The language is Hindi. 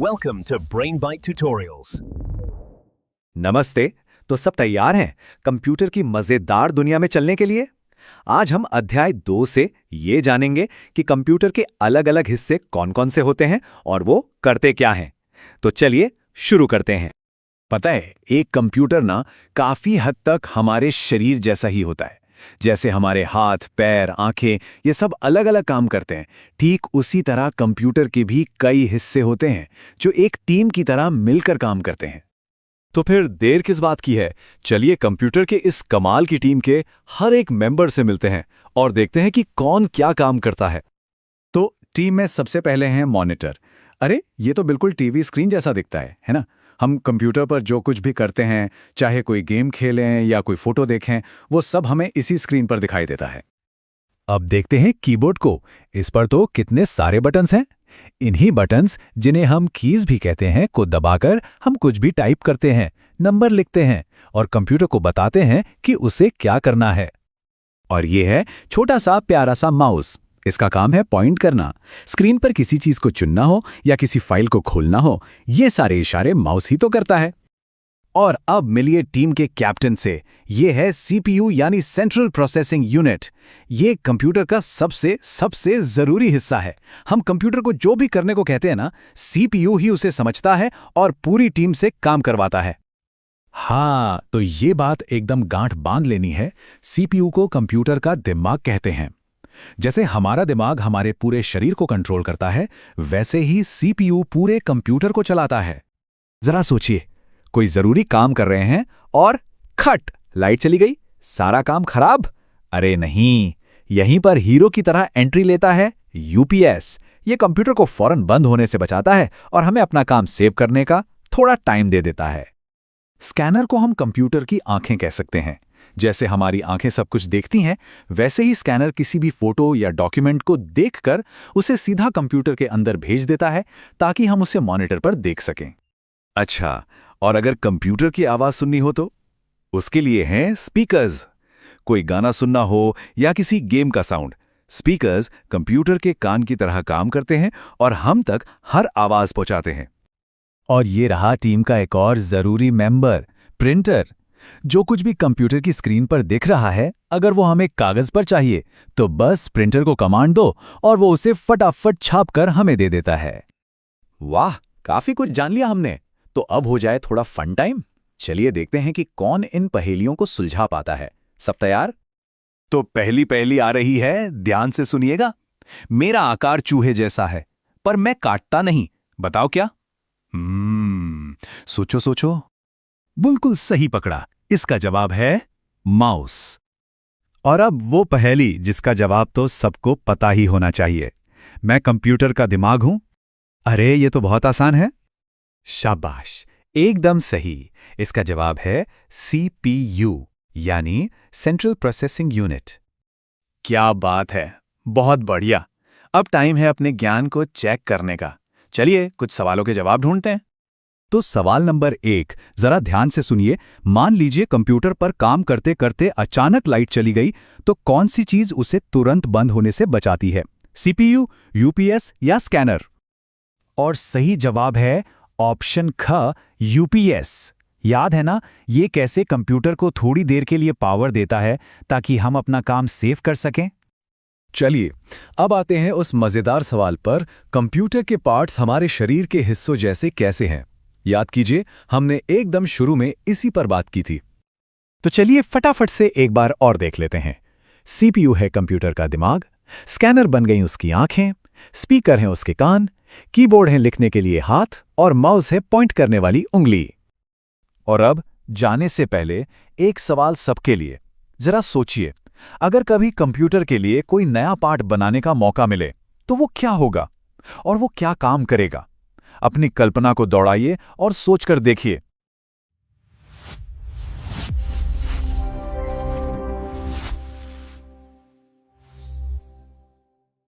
Welcome to BrainBite Tutorials. नमस्ते। तो सब तैयार हैं कंप्यूटर की मजेदार दुनिया में चलने के लिए? आज हम अध्याय 2 से ये जानेंगे कि कंप्यूटर के अलग-अलग हिस्से कौन-कौन से होते हैं और वो करते क्या हैं। तो चलिए शुरू करते हैं। पता है, एक कंप्यूटर ना काफी हद तक हमारे शरीर जैसा ही होता है। जैसे हमारे हाथ, पैर, आंखें ये सब अलग-अलग काम करते हैं, ठीक उसी तरह कंप्यूटर के भी कई हिस्से होते हैं जो एक टीम की तरह मिलकर काम करते हैं। तो फिर देर किस बात की है? चलिए कंप्यूटर के इस कमाल की टीम के हर एक मेंबर से मिलते हैं और देखते हैं कि कौन क्या काम करता है। तो टीम में सबसे पहले हैं मॉनिटर। अरे ये तो बिल्कुल टीवी स्क्रीन जैसा दिखता है ना? हम कंप्यूटर पर जो कुछ भी करते हैं, चाहे कोई गेम खेलें या कोई फोटो देखें, वो सब हमें इसी स्क्रीन पर दिखाई देता है। अब देखते हैं कीबोर्ड को। इस पर तो कितने सारे बटन्स हैं। इन्हीं बटन्स, जिन्हें हम कीज भी कहते हैं, को दबाकर हम कुछ भी टाइप करते हैं, नंबर लिखते हैं और कंप्यूटर को बताते हैं कि उसे क्या करना है। और ये है छोटा सा प्यारा सा माउस। इसका काम है पॉइंट करना। स्क्रीन पर किसी चीज को चुनना हो या किसी फाइल को खोलना हो, ये सारे इशारे माउस ही तो करता है। और अब मिलिए टीम के कैप्टन से। ये है सीपीयू यानी सेंट्रल प्रोसेसिंग यूनिट। ये कंप्यूटर का सबसे जरूरी हिस्सा है। हम कंप्यूटर को जो भी करने को कहते हैं ना, सीपीयू ही उसे समझता है और पूरी टीम से काम करवाता है। हाँ, तो ये बात एकदम गांठ बांध लेनी है। सीपीयू को कंप्यूटर का दिमाग कहते हैं। जैसे हमारा दिमाग हमारे पूरे शरीर को कंट्रोल करता है, वैसे ही सीपीयू पूरे कंप्यूटर को चलाता है। जरा सोचिए, कोई जरूरी काम कर रहे हैं और खट, लाइट चली गई, सारा काम खराब। अरे नहीं, यहीं पर हीरो की तरह एंट्री लेता है यूपीएस। ये कंप्यूटर को फौरन बंद होने से बचाता है और हमें अपना काम सेव करने का थोड़ा टाइम दे देता है। स्कैनर को हम कंप्यूटर की आंखें कह सकते हैं। जैसे हमारी आंखें सब कुछ देखती हैं, वैसे ही स्कैनर किसी भी फोटो या डॉक्यूमेंट को देखकर उसे सीधा कंप्यूटर के अंदर भेज देता है ताकि हम उसे मॉनिटर पर देख सकें। अच्छा, और अगर कंप्यूटर की आवाज सुननी हो तो उसके लिए हैं स्पीकर्स। कोई गाना सुनना हो या किसी गेम का साउंड, स्पीकर्स कंप्यूटर के कान की तरह काम करते हैं और हम तक हर आवाज पहुंचाते हैं। और ये रहा टीम का एक और जरूरी मेंबर, प्रिंटर। जो कुछ भी कंप्यूटर की स्क्रीन पर दिख रहा है, अगर वो हमें कागज पर चाहिए तो बस प्रिंटर को कमांड दो और वो उसे फटाफट छापकर हमें दे देता है। वाह, काफी कुछ जान लिया हमने। तो अब हो जाए थोड़ा फन टाइम। चलिए देखते हैं कि कौन इन पहेलियों को सुलझा पाता है। सब तैयार? तो पहली आ रही है, ध्यान से सुनिएगा। मेरा आकार चूहे जैसा है, पर मैं काटता नहीं। बताओ क्या? सोचो। बिल्कुल सही पकड़ा। इसका जवाब है माउस। और अब वो पहेली जिसका जवाब तो सबको पता ही होना चाहिए। मैं कंप्यूटर का दिमाग हूं। अरे ये तो बहुत आसान है। शाबाश, एकदम सही। इसका जवाब है सीपीयू यानी सेंट्रल प्रोसेसिंग यूनिट। क्या बात है, बहुत बढ़िया। अब टाइम है अपने ज्ञान को चेक करने का। चलिए कुछ सवालों के जवाब ढूंढते हैं। तो सवाल नंबर 1, जरा ध्यान से सुनिए। मान लीजिए कंप्यूटर पर काम करते करते अचानक लाइट चली गई, तो कौन सी चीज उसे तुरंत बंद होने से बचाती है? सीपीयू, यूपीएस या स्कैनर? और सही जवाब है ऑप्शन ख, यूपीएस। याद है ना, ये कैसे कंप्यूटर को थोड़ी देर के लिए पावर देता है ताकि हम अपना काम सेव कर सकें। चलिए अब आते हैं उस मजेदार सवाल पर, कंप्यूटर के पार्ट्स हमारे शरीर के हिस्सों जैसे कैसे हैं? याद कीजिए, हमने एकदम शुरू में इसी पर बात की थी। तो चलिए फटाफट से एक बार और देख लेते हैं। सीपीयू है कंप्यूटर का दिमाग, स्कैनर बन गई उसकी आंखें, स्पीकर हैं उसके कान, कीबोर्ड है लिखने के लिए हाथ और माउस है पॉइंट करने वाली उंगली। और अब जाने से पहले एक सवाल सबके लिए। जरा सोचिए, अगर कभी कंप्यूटर के लिए कोई नया पार्ट बनाने का मौका मिले तो वो क्या होगा और वो क्या काम करेगा? अपनी कल्पना को दौड़ाइए और सोचकर देखिए।